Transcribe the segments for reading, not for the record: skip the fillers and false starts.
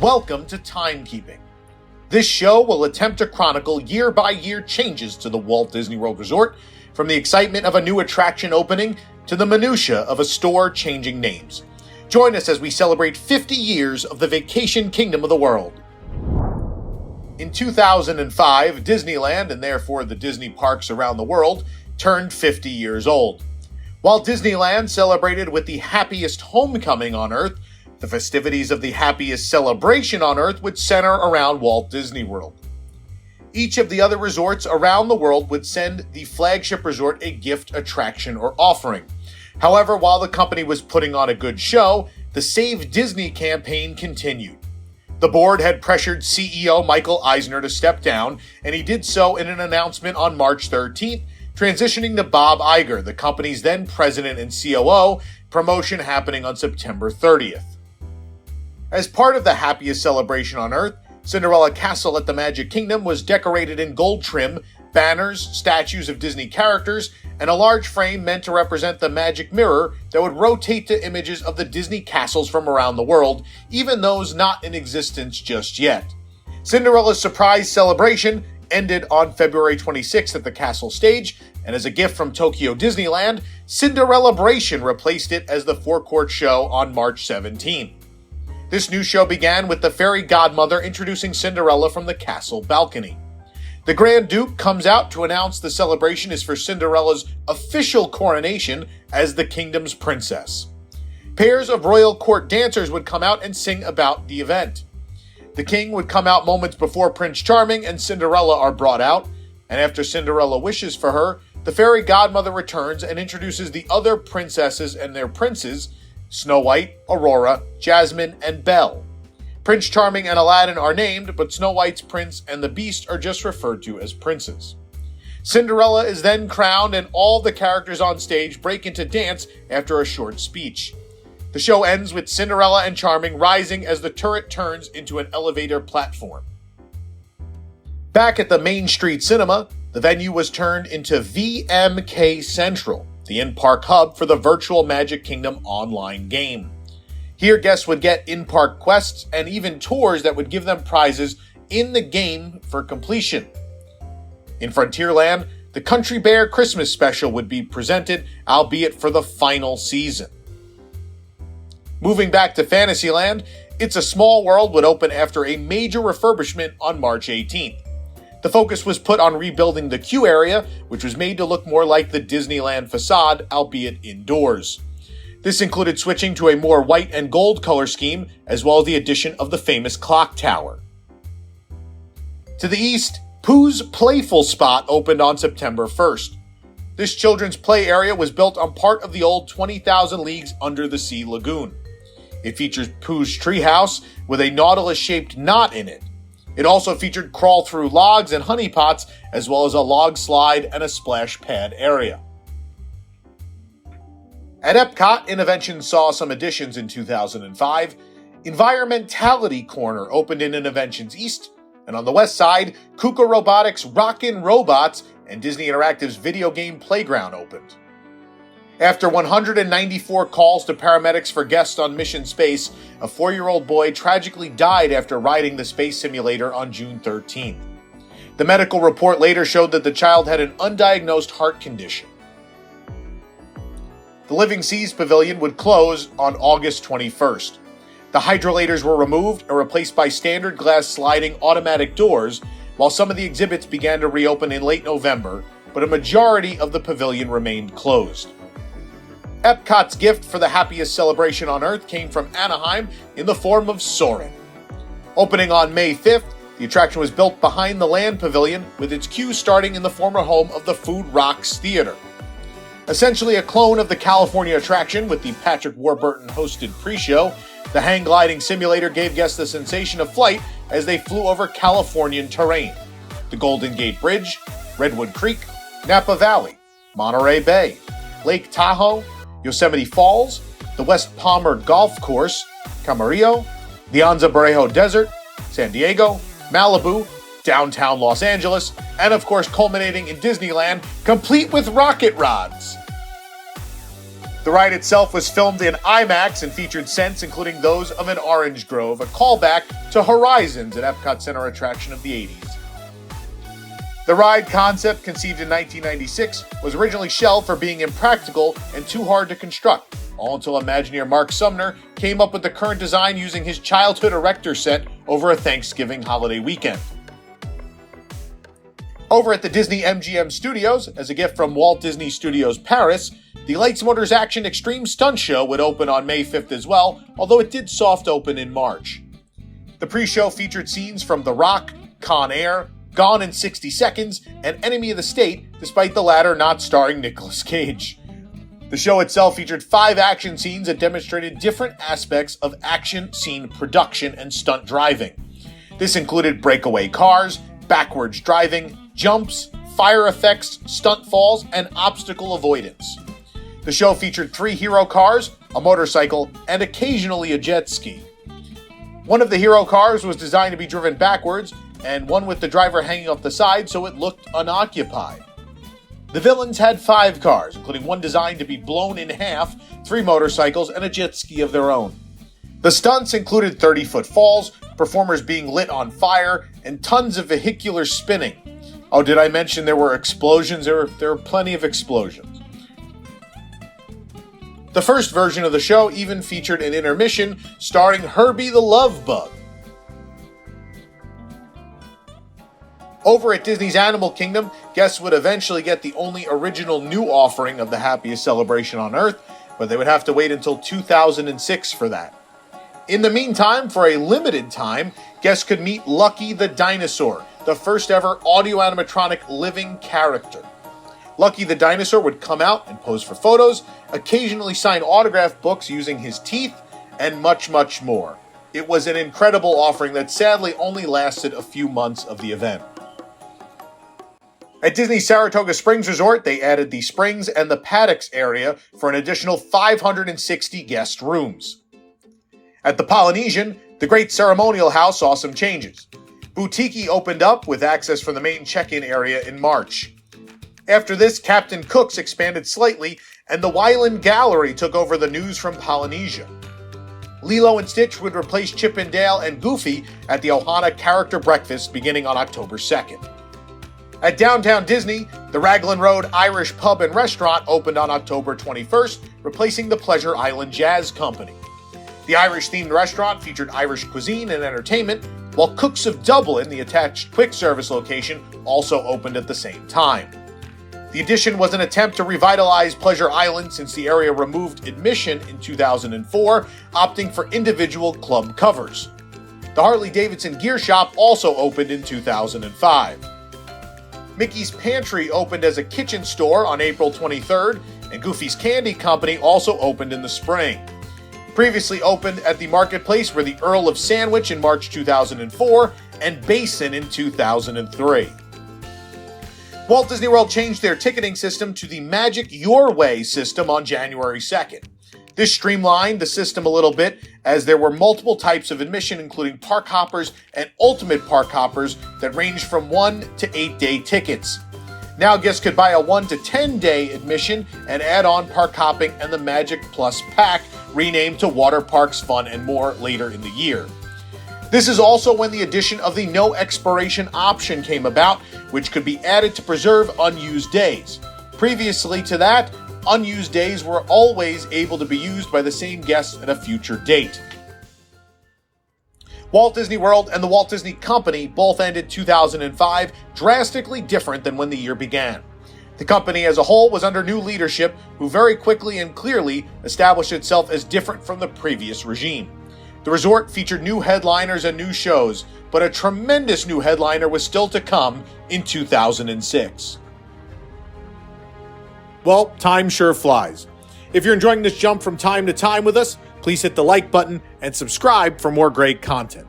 Welcome to Timekeeping. This show will attempt to chronicle year-by-year changes to the Walt Disney World Resort, from the excitement of a new attraction opening to the minutia of a store changing names. Join us as we celebrate 50 years of the vacation kingdom of the world. In 2005, Disneyland, and therefore the Disney parks around the world, turned 50 years old. While Disneyland celebrated with the happiest homecoming on Earth, the festivities of the happiest celebration on Earth would center around Walt Disney World. Each of the other resorts around the world would send the flagship resort a gift, attraction, or offering. However, while the company was putting on a good show, the Save Disney campaign continued. The board had pressured CEO Michael Eisner to step down, and he did so in an announcement on March 13th, transitioning to Bob Iger, the company's then president and COO, promotion happening on September 30th. As part of the happiest celebration on Earth, Cinderella Castle at the Magic Kingdom was decorated in gold trim, banners, statues of Disney characters, and a large frame meant to represent the magic mirror that would rotate to images of the Disney castles from around the world, even those not in existence just yet. Cinderella's surprise celebration ended on February 26th at the castle stage, and as a gift from Tokyo Disneyland, Cinderellabration replaced it as the forecourt show on March 17th. This new show began with the fairy godmother introducing Cinderella from the castle balcony. The Grand Duke comes out to announce the celebration is for Cinderella's official coronation as the kingdom's princess. Pairs of royal court dancers would come out and sing about the event. The king would come out moments before Prince Charming and Cinderella are brought out, and after Cinderella wishes for her, the fairy godmother returns and introduces the other princesses and their princes, Snow White, Aurora, Jasmine, and Belle. Prince Charming and Aladdin are named, but Snow White's prince and the Beast are just referred to as princes. Cinderella is then crowned, and all the characters on stage break into dance after a short speech. The show ends with Cinderella and Charming rising as the turret turns into an elevator platform. Back at the Main Street Cinema, the venue was turned into VMK Central, the in-park hub for the virtual Magic Kingdom online game. Here, guests would get in-park quests and even tours that would give them prizes in the game for completion. In Frontierland, the Country Bear Christmas Special would be presented, albeit for the final season. Moving back to Fantasyland, It's a Small World would open after a major refurbishment on March 18th. The focus was put on rebuilding the queue area, which was made to look more like the Disneyland facade, albeit indoors. This included switching to a more white and gold color scheme, as well as the addition of the famous clock tower. To the east, Pooh's Playful Spot opened on September 1st. This children's play area was built on part of the old 20,000 Leagues Under the Sea lagoon. It features Pooh's treehouse with a Nautilus-shaped knot in it. It also featured crawl-through logs and honeypots, as well as a log slide and a splash pad area. At Epcot, Innoventions saw some additions in 2005. Environmentality Corner opened in Innoventions East, and on the west side, Kuka Robotics' Rockin' Robots and Disney Interactive's Video Game Playground opened. After 194 calls to paramedics for guests on Mission Space, a 4-year-old boy tragically died after riding the space simulator on June 13th. The medical report later showed that the child had an undiagnosed heart condition. The Living Seas Pavilion would close on August 21st. The hydrolators were removed and replaced by standard glass sliding automatic doors, while some of the exhibits began to reopen in late November, but a majority of the pavilion remained closed. Epcot's gift for the happiest celebration on Earth came from Anaheim in the form of Soarin. Opening on May 5th, the attraction was built behind the Land Pavilion, with its queue starting in the former home of the Food Rocks Theater. Essentially a clone of the California attraction with the Patrick Warburton-hosted pre-show, the hang gliding simulator gave guests the sensation of flight as they flew over Californian terrain. The Golden Gate Bridge, Redwood Creek, Napa Valley, Monterey Bay, Lake Tahoe, Yosemite Falls, the West Palmer Golf Course, Camarillo, the Anza Borrego Desert, San Diego, Malibu, downtown Los Angeles, and of course culminating in Disneyland, complete with rocket rods. The ride itself was filmed in IMAX and featured scents including those of an orange grove, a callback to Horizons, an Epcot Center attraction of the 80s. The ride concept, conceived in 1996, was originally shelved for being impractical and too hard to construct, all until Imagineer Mark Sumner came up with the current design using his childhood erector set over a Thanksgiving holiday weekend. Over at the Disney MGM Studios, as a gift from Walt Disney Studios Paris, the Lights, Motors, Action Extreme Stunt Show would open on May 5th as well, although it did soft open in March. The pre-show featured scenes from The Rock, Con Air, Gone in 60 Seconds, and Enemy of the State, despite the latter not starring Nicolas Cage. The show itself featured 5 action scenes that demonstrated different aspects of action scene production and stunt driving. This included breakaway cars, backwards driving, jumps, fire effects, stunt falls, and obstacle avoidance. The show featured 3 hero cars, a motorcycle, and occasionally a jet ski. One of the hero cars was designed to be driven backwards, and one with the driver hanging off the side so it looked unoccupied. The villains had 5 cars, including one designed to be blown in half, 3 motorcycles, and a jet ski of their own. The stunts included 30-foot falls, performers being lit on fire, and tons of vehicular spinning. Oh, did I mention there were explosions? There were plenty of explosions. The first version of the show even featured an intermission starring Herbie the Love Bug. Over at Disney's Animal Kingdom, guests would eventually get the only original new offering of the happiest celebration on Earth, but they would have to wait until 2006 for that. In the meantime, for a limited time, guests could meet Lucky the Dinosaur, the first ever audio animatronic living character. Lucky the Dinosaur would come out and pose for photos, occasionally sign autograph books using his teeth, and much, much more. It was an incredible offering that sadly only lasted a few months of the event. At Disney's Saratoga Springs Resort, they added the Springs and the Paddocks area for an additional 560 guest rooms. At the Polynesian, the Great Ceremonial House saw some changes. Boutique opened up with access from the main check-in area in March. After this, Captain Cook's expanded slightly, and the Wyland Gallery took over the news from Polynesia. Lilo and Stitch would replace Chip and Dale and Goofy at the Ohana Character Breakfast beginning on October 2nd. At Downtown Disney, the Raglan Road Irish Pub and Restaurant opened on October 21st, replacing the Pleasure Island Jazz Company. The Irish-themed restaurant featured Irish cuisine and entertainment, while Cooks of Dublin, the attached quick-service location, also opened at the same time. The addition was an attempt to revitalize Pleasure Island since the area removed admission in 2004, opting for individual club covers. The Harley-Davidson Gear Shop also opened in 2005. Mickey's Pantry opened as a kitchen store on April 23rd, and Goofy's Candy Company also opened in the spring. Previously opened at the Marketplace were the Earl of Sandwich in March 2004 and Basin in 2003. Walt Disney World changed their ticketing system to the Magic Your Way system on January 2nd. This streamlined the system a little bit as there were multiple types of admission, including park hoppers and ultimate park hoppers that ranged from 1 to 8-day tickets. Now guests could buy a 1 to 10-day admission and add on park hopping and the Magic Plus Pack, renamed to Water Parks Fun and More later in the year. This is also when the addition of the no expiration option came about, which could be added to preserve unused days. Previously to that, unused days were always able to be used by the same guests at a future date. Walt Disney World and the Walt Disney Company both ended 2005 drastically different than when the year began. The company as a whole was under new leadership, who very quickly and clearly established itself as different from the previous regime. The resort featured new headliners and new shows, but a tremendous new headliner was still to come in 2006. Well, time sure flies. If you're enjoying this jump from time to time with us, please hit the like button and subscribe for more great content.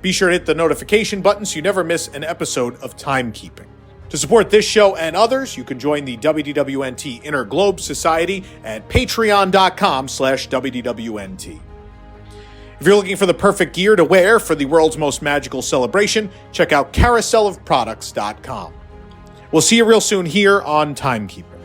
Be sure to hit the notification button so you never miss an episode of Timekeeping. To support this show and others, you can join the WDWNT Inner Globe Society at patreon.com/WDWNT. If you're looking for the perfect gear to wear for the world's most magical celebration, check out carouselofproducts.com. We'll see you real soon here on Timekeeping.